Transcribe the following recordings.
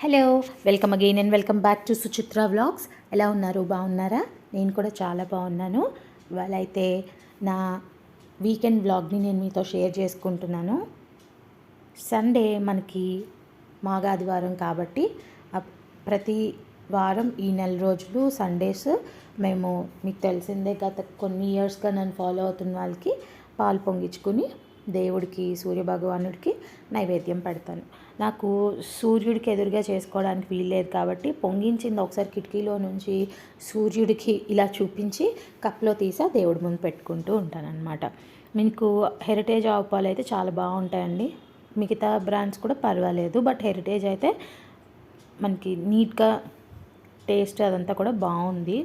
Hello, welcome again and welcome back to Suchitra vlogs. ఎలా ఉన్నారు? బాగున్నారా? నేను కూడా చాలా బాగున్నాను. ఇవాళ అయితే నా వీకెండ్ వ్లాగ్ని నేను మీతో షేర్ చేసుకుంటున్నాను. సండే మనకి మాగాదివారం కాబట్టి ప్రతి వారం ఈ నెల రోజులు సండేస్ మేము, మీకు తెలిసిందే, గత కొన్ని ఇయర్స్గా నన్ను ఫాలో అవుతున్న వాళ్ళకి పాలు పొంగించుకుని దేవుడికి, సూర్యభగవానుడికి నైవేద్యం పెడతాను. నాకు సూర్యుడికి ఎదురుగా చేసుకోవడానికి వీల్లేదు కాబట్టి పొంగించింది ఒకసారి కిటికీలో నుంచి సూర్యుడికి ఇలా చూపించి కప్లో తీసి దేవుడి ముందు పెట్టుకుంటూ ఉంటానన్నమాట. మీకు హెరిటేజ్ ఆవు పాలు అయితే చాలా బాగుంటాయండి. మిగతా బ్రాండ్స్ కూడా పర్వాలేదు, బట్ హెరిటేజ్ అయితే మనకి నీట్గా టేస్ట్ అదంతా కూడా బాగుంది.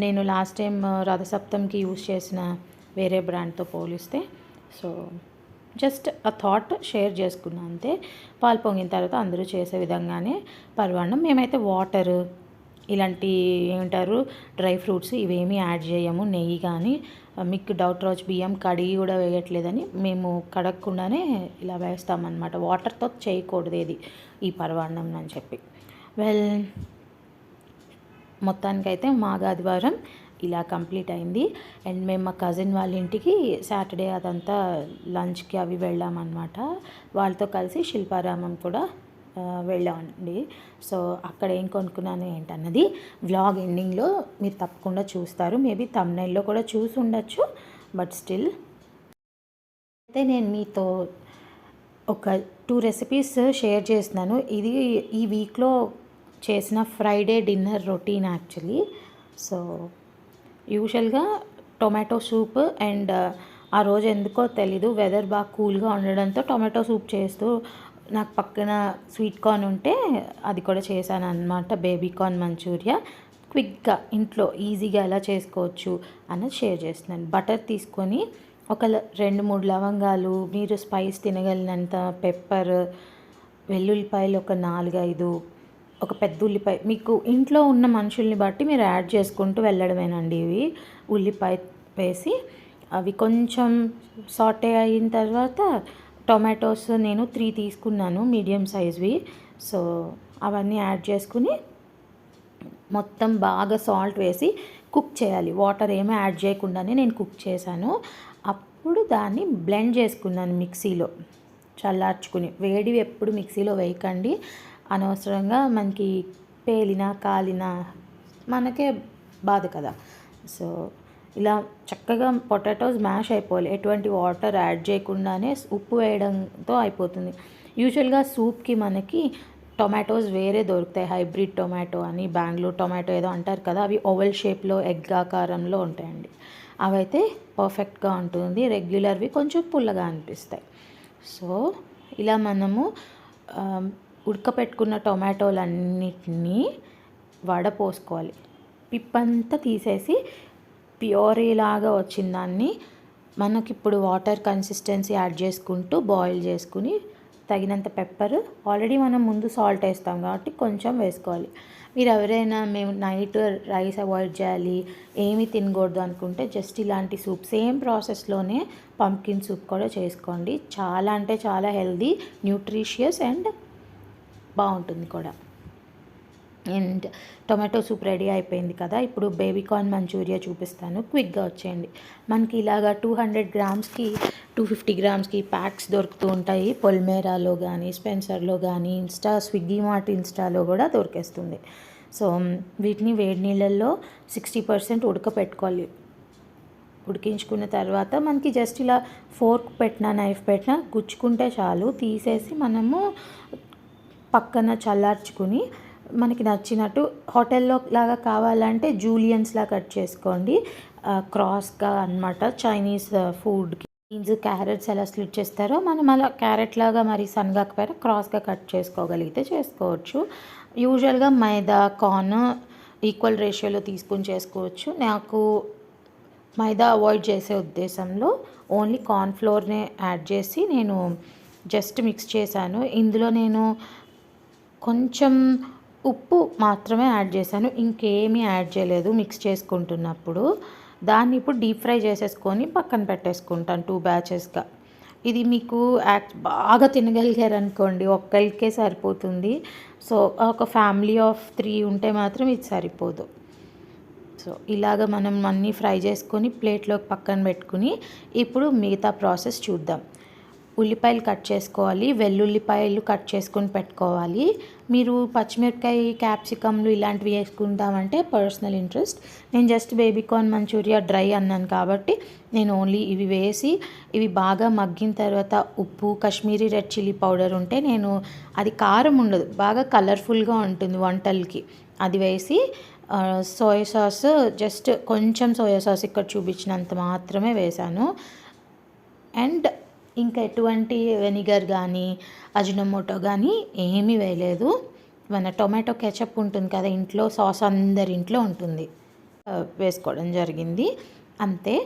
నేను లాస్ట్ టైం రథసప్తంకి యూజ్ చేసిన వేరే బ్రాండ్తో పోలిస్తే, సో జస్ట్ ఆ థాట్ షేర్ చేసుకున్నా అంతే. పాలు పొంగిన తర్వాత అందరూ చేసే విధంగానే పరవాన్నం. మేమైతే వాటర్, ఇలాంటి ఏమంటారు డ్రై ఫ్రూట్స్ ఇవేమీ యాడ్ చేయము. నెయ్యి కానీ, మీకు డౌట్ రోజు బియ్యం కడిగి కూడా వేయట్లేదని మేము కడగకుండానే ఇలా వేస్తామన్నమాట. వాటర్తో చేయకూడదు ఏది ఈ పరవాన్నం అని చెప్పి. మొత్తానికైతే మాగాదివారం ఇలా కంప్లీట్ అయింది. అండ్ మేము మా కజిన్ వాళ్ళ ఇంటికి సాటర్డే అదంతా లంచ్కి అవి వెళ్ళామన్నమాట. వాళ్ళతో కలిసి శిల్పారామం కూడా వెళ్ళామండి. సో అక్కడ ఏం కొనుక్కున్నాను ఏంటన్నది వ్లాగ్ ఎండింగ్లో మీరు తప్పకుండా చూస్తారు. మేబీ థంబ్నెయిల్లో కూడా చూసి ఉండొచ్చు, బట్ స్టిల్ అయితే నేను మీతో ఒక 2 రెసిపీస్ షేర్ చేస్తున్నాను. ఇది ఈ వీక్లో చేసిన Friday dinner routine actually. So యూజువల్గా టొమాటో సూప్ అండ్ ఆ రోజు ఎందుకో తెలీదు, వెదర్ బాగా కూల్గా ఉండడంతో టొమాటో సూప్ చేస్తూ నాకు పక్కన స్వీట్ కార్న్ ఉంటే అది కూడా చేశాను అనమాట. బేబీ కార్న్ మంచూరియా క్విక్గా ఇంట్లో ఈజీగా ఎలా చేసుకోవచ్చు అన్నది షేర్ చేస్తున్నాను. బటర్ తీసుకొని ఒక 2-3 లవంగాలు, మీరు స్పైస్ తినగలిగినంత పెప్పర్, వెల్లుల్లిపాయలు ఒక 4-5, ఒక పెద్ద ఉల్లిపాయ, మీకు ఇంట్లో ఉన్న మనుషుల్ని బట్టి మీరు యాడ్ చేసుకుంటూ వెళ్ళడమేనండి. ఇవి ఉల్లిపాయ వేసి అవి కొంచెం సాటే అయిన తర్వాత టొమాటోస్ నేను 3 తీసుకున్నాను, మీడియం సైజ్వి. సో అవన్నీ యాడ్ చేసుకుని మొత్తం బాగా సాల్ట్ వేసి కుక్ చేయాలి. వాటర్ ఏమీ యాడ్ చేయకుండానే నేను కుక్ చేశాను. అప్పుడు దాన్ని బ్లెండ్ చేసుకున్నాను మిక్సీలో చల్లార్చుకుని. వేడివి ఎప్పుడు మిక్సీలో వేయకండి, అనవసరంగా మనకి పేలినా కాలినా మనకే బాధ కదా. సో ఇలా చక్కగా పొటాటోస్ మ్యాష్ అయిపోవాలి. ఎటువంటి వాటర్ యాడ్ చేయకుండానే ఉప్పు వేయడంతో అయిపోతుంది. యూజువల్గా సూప్కి మనకి టొమాటోస్ వేరే దొరుకుతాయి, హైబ్రిడ్ టొమాటో అని, బెంగళూరు టొమాటో ఏదో అంటారు కదా, అవి ఓవల్ షేప్లో ఎగ్ ఆకారంలో ఉంటాయండి. అవైతే పర్ఫెక్ట్గా ఉంటుంది. రెగ్యులర్వి కొంచెం పుల్లగా అనిపిస్తాయి. సో ఇలా మనము ఉడకపెట్టుకున్న టొమాటోలన్నిటినీ వడపోసుకోవాలి. పిప్పంతా తీసేసి ప్యూరీలాగా వచ్చిన దాన్ని మనకిప్పుడు వాటర్ కన్సిస్టెన్సీ యాడ్ చేసుకుంటూ బాయిల్ చేసుకుని తగినంత పెప్పర్, ఆల్రెడీ మనం ముందు సాల్ట్ వేస్తాం కాబట్టి కొంచెం వేసుకోవాలి. మీరు ఎవరైనా మేము నైట్ రైస్ అవాయిడ్ చేయాలి, ఏమీ తినకూడదు అనుకుంటే జస్ట్ ఇలాంటి సూప్ సేమ్ ప్రాసెస్లోనే పంప్కిన్ సూప్ కూడా చేసుకోండి. చాలా అంటే చాలా హెల్దీ, న్యూట్రిషియస్ అండ్ బాగుంటుంది కూడా. అండ్ టొమాటో సూప్ రెడీ అయిపోయింది కదా. ఇప్పుడు బేబీ కార్న్ మంచూరియా చూపిస్తాను, క్విక్గా వచ్చేయండి. మనకి ఇలాగా 200 గ్రామ్స్కి 250 గ్రామ్స్కి ప్యాక్స్ దొరుకుతూ ఉంటాయి. పొలిమేరాలో కానీ, స్పెన్సర్లో కానీ, స్విగ్గీ మార్ట్ ఇన్స్టాలో కూడా దొరికేస్తుంది. సో వీటిని వేడి నీళ్ళల్లో 60% ఉడకపెట్టుకోవాలి. ఉడికించుకున్న తర్వాత మనకి జస్ట్ ఇలా ఫోర్క్ పెట్టినా నైఫ్ పెట్టినా గుచ్చుకుంటే చాలు. తీసేసి మనము పక్కన చల్లార్చుకుని మనకి నచ్చినట్టు హోటల్లో లాగా కావాలంటే జూలియన్స్లా కట్ చేసుకోండి, క్రాస్గా అనమాట. చైనీస్ ఫుడ్కి బీన్స్, క్యారెట్స్ ఎలా స్లిట్ చేస్తారో మనం అలా క్యారెట్ లాగా మరి సన్నగాకపోయినా క్రాస్గా కట్ చేసుకోగలిగితే చేసుకోవచ్చు. యూజువల్గా మైదా, కార్న్ ఈక్వల్ రేషియోలో తీసుకుని చేసుకోవచ్చు. నాకు మైదా అవాయిడ్ చేసే ఉద్దేశంలో ఓన్లీ కార్న్ఫ్లోర్నే యాడ్ చేసి నేను జస్ట్ మిక్స్ చేశాను. ఇందులో నేను కొంచెం ఉప్పు మాత్రమే యాడ్ చేశాను, ఇంకేమీ యాడ్ చేయలేదు మిక్స్ చేసుకుంటున్నప్పుడు. దాన్ని ఇప్పుడు డీప్ ఫ్రై చేసేసుకొని పక్కన పెట్టేసుకుంటాను 2 బ్యాచెస్గా. ఇది మీకు బాగా తినగలిగారనుకోండి, ఒక్కరికే సరిపోతుంది. సో ఒక ఫ్యామిలీ ఆఫ్ 3 ఉంటే మాత్రం ఇది సరిపోదు. సో ఇలాగ మనం అన్నీ ఫ్రై చేసుకొని ప్లేట్లోకి పక్కన పెట్టుకుని ఇప్పుడు మిగతా ప్రాసెస్ చూద్దాం. ఉల్లిపాయలు కట్ చేసుకోవాలి, వెల్లుల్లిపాయలు కట్ చేసుకొని పెట్టుకోవాలి. మీరు పచ్చిమిరపకాయ, క్యాప్సికమ్లు ఇలాంటివి వేసుకుంటామంటే పర్సనల్ ఇంట్రెస్ట్. నేను జస్ట్ బేబీకార్న్ మంచూరియా డ్రై అన్నాను కాబట్టి నేను ఓన్లీ ఇవి వేసి ఇవి బాగా మగ్గిన తర్వాత ఉప్పు, కాశ్మీరీ రెడ్ చిల్లీ పౌడర్ ఉంటే నేను అది కారం ఉండదు, బాగా కలర్ఫుల్గా ఉంటుంది వంటలకి, అది వేసి సోయా సాస్ జస్ట్ కొంచెం సోయా సాస్ ఇక్కడ చూపించినంత మాత్రమే వేశాను. అండ్ ఇంకా ఎటువంటి వెనిగర్ కానీ అజినోమోటో కానీ ఏమీ వేయలేదు. మన టొమాటో కెచప్ ఉంటుంది కదా ఇంట్లో, సాస్ అందరి ఇంట్లో ఉంటుంది, వేసుకోవడం జరిగింది. అంతే,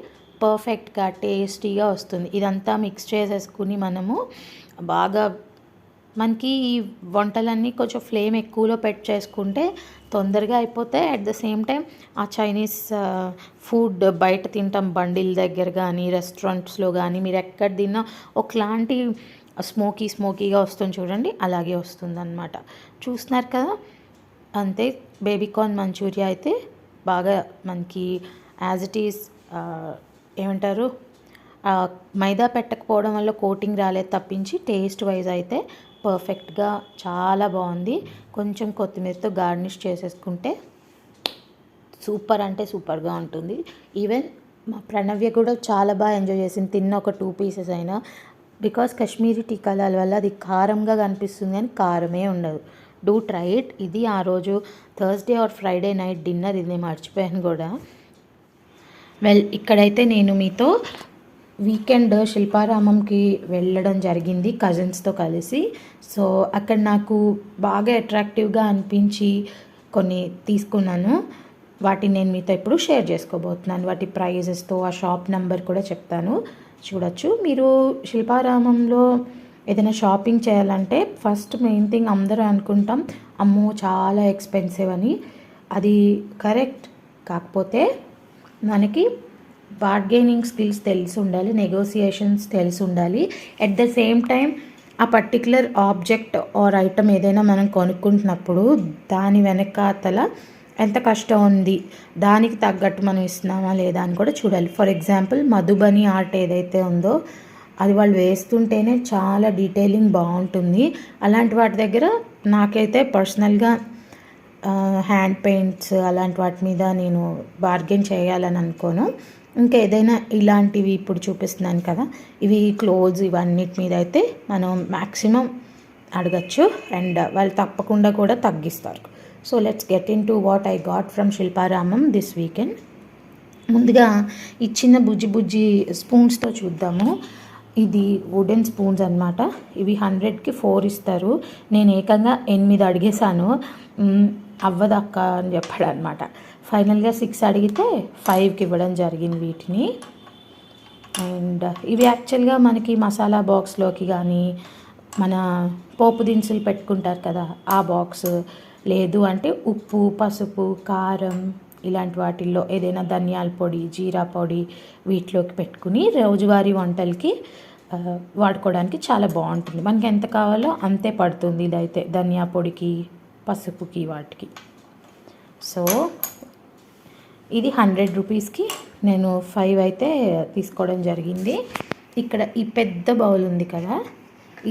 పర్ఫెక్ట్గా టేస్టీగా వస్తుంది. ఇదంతా మిక్స్ చేసేసుకుని మనము బాగా, మనకి ఈ వంటలన్నీ కొంచెం ఫ్లేమ్ ఎక్కువలో పెట్టి చేసుకుంటే తొందరగా అయిపోతాయి. అట్ ద సేమ్ టైం ఆ చైనీస్ ఫుడ్ బయట తింటాం బండిల్ దగ్గర కానీ రెస్టారెంట్స్లో కానీ మీరు ఎక్కడ తిన్నా ఒకలాంటి స్మోకీగా వస్తుంది చూడండి, అలాగే వస్తుందన్నమాట. చూస్తున్నారు కదా, అంతే. బేబీకార్న్ మంచూరియా అయితే బాగా మనకి యాజ్ ఇట్ ఈస్ ఏమంటారు, మైదా పెట్టకపోవడం వల్ల కోటింగ్ రాలేదు తప్పించి టేస్ట్ వైజ్ అయితే పర్ఫెక్ట్గా చాలా బాగుంది. కొంచెం కొత్తిమీరతో గార్నిష్ చేసేసుకుంటే సూపర్ అంటే సూపర్గా ఉంటుంది. ఈవెన్ మా ప్రణవ్య కూడా చాలా బాగా ఎంజాయ్ చేసింది, తిన్న ఒక 2 పీసెస్ అయినా. బికాస్ కాశ్మీరీ టీకాల వల్ల అది కారంగా కనిపిస్తుంది కానీ కారమే ఉండదు. Do try it. ఇది ఆ రోజు Thursday or Friday night dinner, ఇది నేను మర్చిపోయాను కూడా. ఇక్కడైతే నేను మీతో వీకెండ్ శిల్పారామంకి వెళ్ళడం జరిగింది కజిన్స్తో కలిసి. సో అక్కడ నాకు బాగా అట్రాక్టివ్గా అనిపించి కొన్ని తీసుకున్నాను. వాటిని నేను మీతో ఇప్పుడు షేర్ చేసుకోబోతున్నాను. వాటి ప్రైజెస్తో ఆ షాప్ నెంబర్ కూడా చెప్తాను, చూడొచ్చు. మీరు శిల్పారామంలో ఏదైనా షాపింగ్ చేయాలంటే ఫస్ట్ మెయిన్ థింగ్ అందరూ అనుకుంటాం అమ్మో చాలా ఎక్స్పెన్సివ్ అని. అది కరెక్ట్, కాకపోతే మనకి బార్గెనింగ్ స్కిల్స్ తెలిసి ఉండాలి, నెగోసియేషన్స్ తెలిసి ఉండాలి. ఎట్ ద సేమ్ టైం ఆ పర్టికులర్ ఆబ్జెక్ట్ ఆర్ ఐటమ్ ఏదైనా మనం కొనుక్కుంటున్నప్పుడు దాని వెనకాతల ఎంత కష్టం ఉంది, దానికి తగ్గట్టు మనం ఇస్తున్నామా లేదా అని కూడా చూడాలి. ఫర్ ఎగ్జాంపుల్ మధుబని ఆర్ట్ ఏదైతే ఉందో అది వాళ్ళు వేస్తుంటేనే చాలా డీటెయిలింగ్ బాగుంటుంది. అలాంటి వాటి దగ్గర నాకైతే పర్సనల్గా హ్యాండ్ పెయింట్స్ అలాంటి వాటి మీద నేను బార్గెన్ చేయాలని అనుకోను. ఇంకా ఏదైనా ఇలాంటివి ఇప్పుడు చూపిస్తున్నాను కదా, ఇవి క్లోత్స్ ఇవన్నిటి మీద అయితే మనం మ్యాక్సిమం అడగచ్చు అండ్ వాళ్ళు తప్పకుండా కూడా తగ్గిస్తారు. So let's get in to what I got from Shilparamam this weekend. ముందుగా ఈ చిన్న బుజ్జి స్పూన్స్తో చూద్దాము. ఇది వుడెన్ స్పూన్స్ అనమాట. ఇవి 100కి 4 ఇస్తారు. నేను ఏకంగా 8 అడిగేశాను, అవ్వదక్క అని చెప్పాడు అనమాట. ఫైనల్గా 6 అడిగితే 5కి ఇవ్వడం జరిగింది వీటిని. అండ్ ఇవి యాక్చువల్గా మనకి మసాలా బాక్స్లోకి కానీ మన పోపు దినుసులు పెట్టుకుంటారు కదా ఆ బాక్స్, లేదు అంటే ఉప్పు, పసుపు, కారం ఇలాంటి వాటిల్లో ఏదైనా ధనియాల పొడి, జీరా పొడి వీటిలోకి పెట్టుకుని రోజువారీ వంటలకి వాడుకోవడానికి చాలా బాగుంటుంది. మనకి ఎంత కావాలో అంతే పడుతుంది ఇదైతే, ధనియా పొడికి, పసుపుకి, వాటికి. సో ఇది 100 రూపీస్కి నేను 5 అయితే తీసుకోవడం జరిగింది. ఇక్కడ ఈ పెద్ద బౌల్ ఉంది కదా,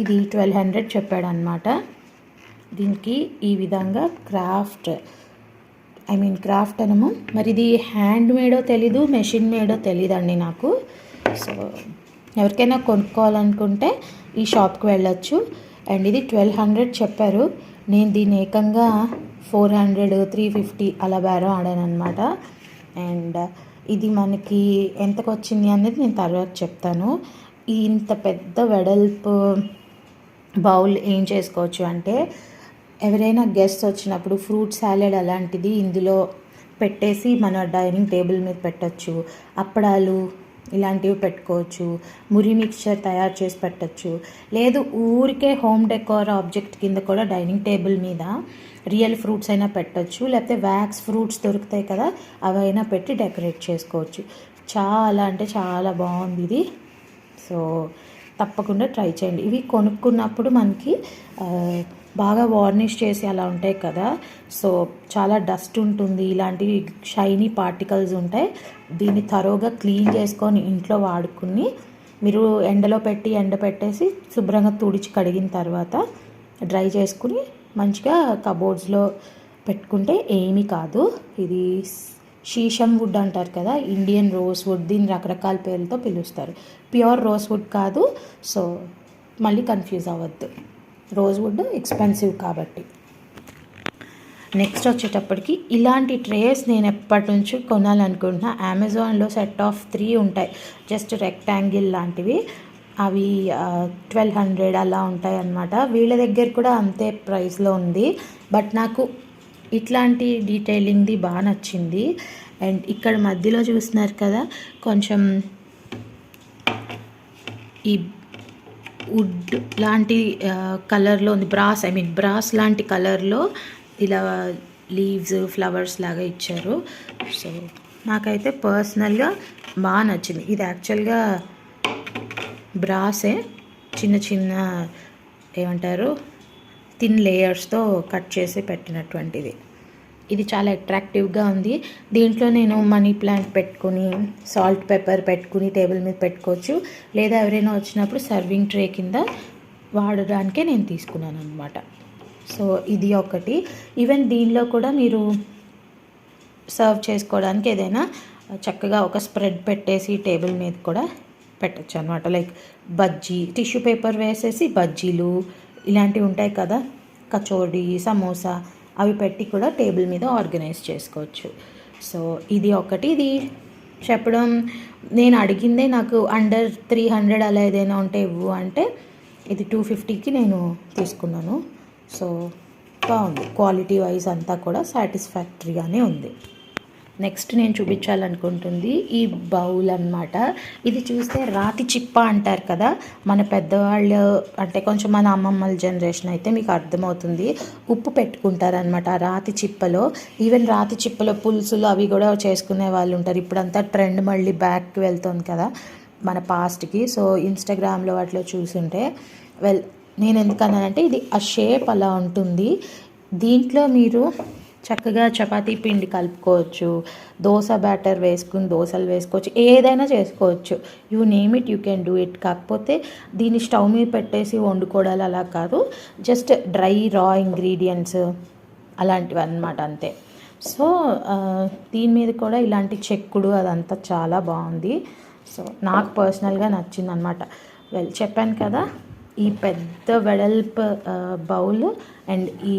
ఇది 1200 చెప్పాడు అనమాట. దీనికి ఈ విధంగా క్రాఫ్ట్ అనము, మరి ఇది హ్యాండ్ మేడో తెలీదు, మెషిన్ మేడో తెలీదండి నాకు. సో ఎవరికైనా కొనుక్కోవాలనుకుంటే ఈ షాప్కి వెళ్ళొచ్చు. అండ్ ఇది 1200 చెప్పారు. నేను దీన్ని ఏకంగా 400, 350 అలా బేరం ఆడాను అనమాట. అండ్ ఇది మనకి ఎంతకు వచ్చింది అనేది నేను తర్వాత చెప్తాను. ఇంత పెద్ద వెడల్పు బౌల్ ఏం చేసుకోవచ్చు అంటే, ఎవరైనా గెస్ట్ వచ్చినప్పుడు ఫ్రూట్ సాలెడ్ అలాంటిది ఇందులో పెట్టేసి మన డైనింగ్ టేబుల్ మీద పెట్టచ్చు. అప్పడాలు ఇలాంటివి పెట్టుకోవచ్చు, మురి మిక్చర్ తయారు చేసి పెట్టచ్చు. లేదు ఊరికే హోమ్ డెకోర్ ఆబ్జెక్ట్ కింద కూడా డైనింగ్ టేబుల్ మీద రియల్ ఫ్రూట్స్ అయినా పెట్టచ్చు, లేకపోతే వ్యాక్స్ ఫ్రూట్స్ దొరుకుతాయి కదా అవైనా పెట్టి డెకరేట్ చేసుకోవచ్చు. చాలా అంటే చాలా బాగుంది ఇది. సో తప్పకుండా ట్రై చేయండి. ఇవి కొనుక్కున్నప్పుడు మనకి బాగా వార్నిష్ చేసి అలా ఉంటాయి కదా, సో చాలా డస్ట్ ఉంటుంది, ఇలాంటి షైనీ పార్టికల్స్ ఉంటాయి. దీన్ని తరోగా క్లీన్ చేసుకొని ఇంట్లో వాడుకుని మీరు ఎండలో పెట్టి ఎండపెట్టేసి శుభ్రంగా తుడిచి కడిగిన తర్వాత డ్రై చేసుకుని మంచిగా కబోర్డ్స్లో పెట్టుకుంటే ఏమీ కాదు. ఇది షీషం వుడ్ అంటారు కదా, ఇండియన్ రోజ్ వుడ్, దీన్ని రకరకాల పేర్లతో పిలుస్తారు. ప్యూర్ రోజ్ వుడ్ కాదు, సో మళ్ళీ కన్ఫ్యూజ్ అవ్వద్దు. రోజ్ వుడ్ ఎక్స్పెన్సివ్ కాబట్టి. నెక్స్ట్ వచ్చేటప్పటికి ఇలాంటి ట్రేస్ నేను ఎప్పటి నుంచి కొనాలనుకుంటున్నా. అమెజాన్లో సెట్ ఆఫ్ 3 ఉంటాయి, జస్ట్ రెక్టాంగిల్ లాంటివి. అవి 1200 అలా ఉంటాయి అన్నమాట. వీళ్ళ దగ్గర కూడా అంతే ప్రైస్లో ఉంది, బట్ నాకు ఇట్లాంటి డీటెయిలింగ్ది బాగా నచ్చింది. అండ్ ఇక్కడ మధ్యలో చూస్తున్నారు కదా, కొంచెం ఈ వుడ్ లాంటి కలర్లో ఉంది, బ్రాస్ లాంటి కలర్లో ఇలా లీవ్స్ ఫ్లవర్స్ లాగా ఇచ్చారు. సో నాకైతే పర్సనల్గా బాగా నచ్చింది. ఇది యాక్చువల్గా బ్రాసే, చిన్న చిన్న ఏమంటారు థిన్ లేయర్స్తో కట్ చేసి పెట్టినటువంటిది. ఇది చాలా అట్రాక్టివ్గా ఉంది. దీంట్లో నేను మనీ ప్లాంట్ పెట్టుకుని, సాల్ట్ పెప్పర్ పెట్టుకుని టేబుల్ మీద పెట్టుకోవచ్చు, లేదా ఎవరైనా వచ్చినప్పుడు సర్వింగ్ ట్రే కింద వాడడానికే నేను తీసుకున్నాను అనమాట. సో ఇది ఒకటి. ఈవెన్ దీనిలో కూడా మీరు సర్వ్ చేసుకోవడానికి ఏదైనా చక్కగా ఒక స్ప్రెడ్ పెట్టేసి టేబుల్ మీద కూడా పెట్టచ్చు అనమాట. లైక్ బజ్జీ, టిష్యూ పేపర్ వేసేసి బజ్జీలు ఇలాంటివి ఉంటాయి కదా, కచోడీ, సమోసా, అవి పెట్టి కూడా టేబుల్ మీద ఆర్గనైజ్ చేసుకోవచ్చు. సో ఇది ఒకటి. ఇది చెప్పడం నేను అడిగిందే, నాకు అండర్ 300 అలా ఏదైనా ఉంటే ఇవ్వు అంటే ఇది 250కి నేను తీసుకున్నాను. సో బాగుంది, క్వాలిటీ వైజ్ అంతా కూడా సాటిస్ఫాక్టరీగానే ఉంది. నెక్స్ట్ నేను చూపించాలనుకుంటుంది ఈ బౌల్ అన్నమాట. ఇది చూస్తే రాతి చిప్ప అంటారు కదా, మన పెద్దవాళ్ళు అంటే కొంచెం మన అమ్మమ్మల జనరేషన్ అయితే మీకు అర్థమవుతుంది. ఉప్పు పెట్టుకుంటారనమాట ఆ రాతి చిప్పలో. ఈవెన్ రాతి చిప్పలో పులుసులు అవి కూడా చేసుకునే వాళ్ళు ఉంటారు. ఇప్పుడంతా ట్రెండ్ మళ్ళీ బ్యాక్కి వెళ్తుంది కదా మన పాస్ట్కి. సో ఇన్స్టాగ్రామ్లో వాటిలో చూసుంటే నేను ఎందుకన్నానంటే ఇది ఆ షేప్ అలా ఉంటుంది. దీంట్లో మీరు చక్కగా చపాతీ పిండి కలుపుకోవచ్చు, దోశ బ్యాటర్ వేసుకుని దోశలు వేసుకోవచ్చు, ఏదైనా చేసుకోవచ్చు. You name it, you can do it. కాకపోతే దీన్ని స్టవ్ మీద పెట్టేసి వండుకోవడాలు అలా కాదు, జస్ట్ డ్రై రా ఇంగ్రీడియంట్స్ అలాంటివి అన్నమాట, అంతే. సో దీని మీద కూడా ఇలాంటి చెక్కుడు అదంతా చాలా బాగుంది. సో నాకు పర్సనల్గా నచ్చింది అనమాట. చెప్పాను కదా, ఈ పెద్ద వెడల్పు బౌల్ అండ్ ఈ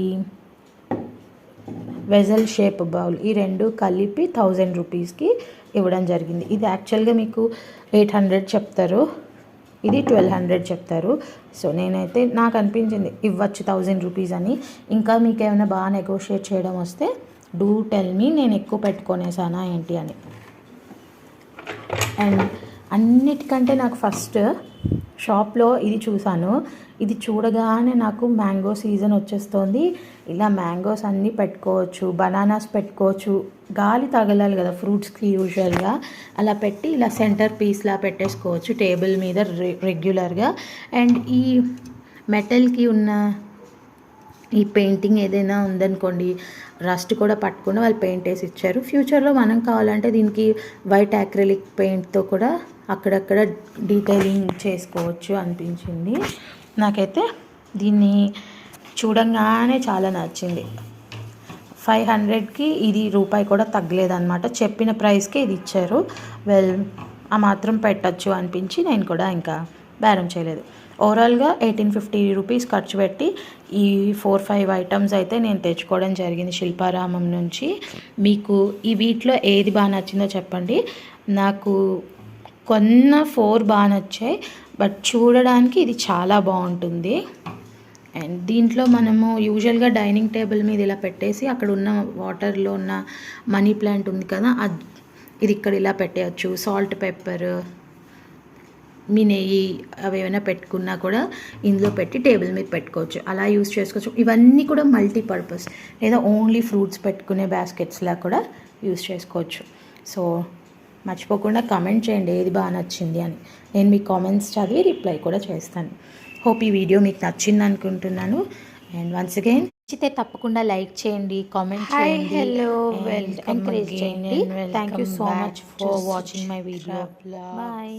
వెజల్ షేప్ బౌల్, ఈ రెండు కలిపి 1000 రూపీస్కి ఇవ్వడం జరిగింది. ఇది యాక్చువల్గా మీకు 800 చెప్తారు, ఇది 1200 చెప్తారు. సో నేనైతే నాకు అనిపించింది ఇవ్వచ్చు 1000 రూపీస్ అని. ఇంకా మీకు ఏమైనా బాగా నెగోషియేట్ చేయడం వస్తే డూ టెల్ మీ, నేను ఎక్కువ పెట్టుకునేసానా ఏంటి అని. అండ్ అన్నిటికంటే నాకు ఫస్ట్ షాప్లో ఇది చూసాను. ఇది చూడగానే నాకు మ్యాంగో సీజన్ వచ్చేస్తుంది. ఇలా మ్యాంగోస్ అన్నీ పెట్టుకోవచ్చు, బనానాస్ పెట్టుకోవచ్చు, గాలి తగలాలి కదా ఫ్రూట్స్కి యూజువల్గా, అలా పెట్టి ఇలా సెంటర్ పీస్లా పెట్టేసుకోవచ్చు టేబుల్ మీద రెగ్యులర్గా. అండ్ ఈ మెటల్కి ఉన్న ఈ పెయింటింగ్ ఏదైనా ఉందనుకోండి, రస్ట్ కూడా పట్టకుండా వాళ్ళు పెయింట్ వేసి ఇచ్చారు. ఫ్యూచర్లో మనం కావాలంటే దీనికి వైట్ యాక్రిలిక్ పెయింట్తో కూడా అక్కడక్కడ డీటెయిలింగ్ చేసుకోవచ్చు అనిపించింది. నాకైతే దీన్ని చూడంగానే చాలా నచ్చింది. 500కి ఇది రూపాయి కూడా తగ్గలేదన్నమాట. చెప్పిన ప్రైస్కి ఇది ఇచ్చారు. ఆ మాత్రం పెట్టచ్చు అనిపించి నేను కూడా ఇంకా బేరం చేయలేదు. ఓవరాల్గా 1850 రూపీస్ ఖర్చు పెట్టి ఈ 4-5 ఐటమ్స్ అయితే నేను తెచ్చుకోవడం జరిగింది శిల్పారామం నుంచి. మీకు ఈ వీటిలో ఏది బాగా నచ్చిందో చెప్పండి. నాకు కొన్న 4 బాగా నచ్చాయి, బట్ చూడడానికి ఇది చాలా బాగుంటుంది. అండ్ దీంట్లో మనము యూజువల్గా డైనింగ్ టేబుల్ మీద ఇలా పెట్టేసి అక్కడ ఉన్న వాటర్లో ఉన్న మనీ ప్లాంట్ ఉంది కదా, ఇది ఇక్కడ ఇలా పెట్టేయచ్చు. సాల్ట్ పెప్పర్, మీ నెయ్యి అవి ఏమైనా పెట్టుకున్నా కూడా ఇందులో పెట్టి టేబుల్ మీద పెట్టుకోవచ్చు, అలా యూస్ చేసుకోవచ్చు. ఇవన్నీ కూడా మల్టీపర్పస్, లేదా ఓన్లీ ఫ్రూట్స్ పెట్టుకునే బాస్కెట్స్లా కూడా యూస్ చేసుకోవచ్చు. సో మర్చిపోకుండా కామెంట్ చేయండి ఏది బాగా నచ్చింది అని. నేను మీ కామెంట్స్ చదివి రిప్లై కూడా చేస్తాను. హోప్ ఈ వీడియో మీకు నచ్చింది అనుకుంటున్నాను. అండ్ వన్స్ అగైన్ నచ్చితే తప్పకుండా లైక్ చేయండి, కామెంట్ చేయండి, hello, and welcome encourage again చేయండి. and thank you welcome so back much to for watching my video. Suchitra Vlogs. Bye.